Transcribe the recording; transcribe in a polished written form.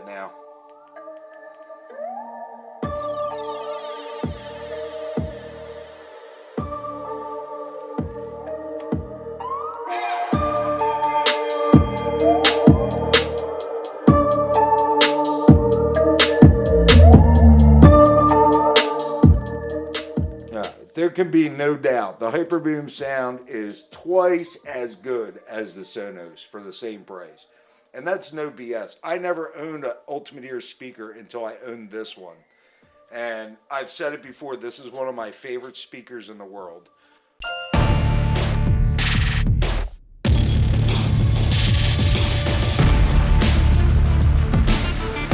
it now. There can be no doubt the Hyperboom sound is twice as good as the Sonos for the same price. And that's no BS. I never owned an Ultimate Ear speaker until I owned this one. And I've said it before, this is one of my favorite speakers in the world.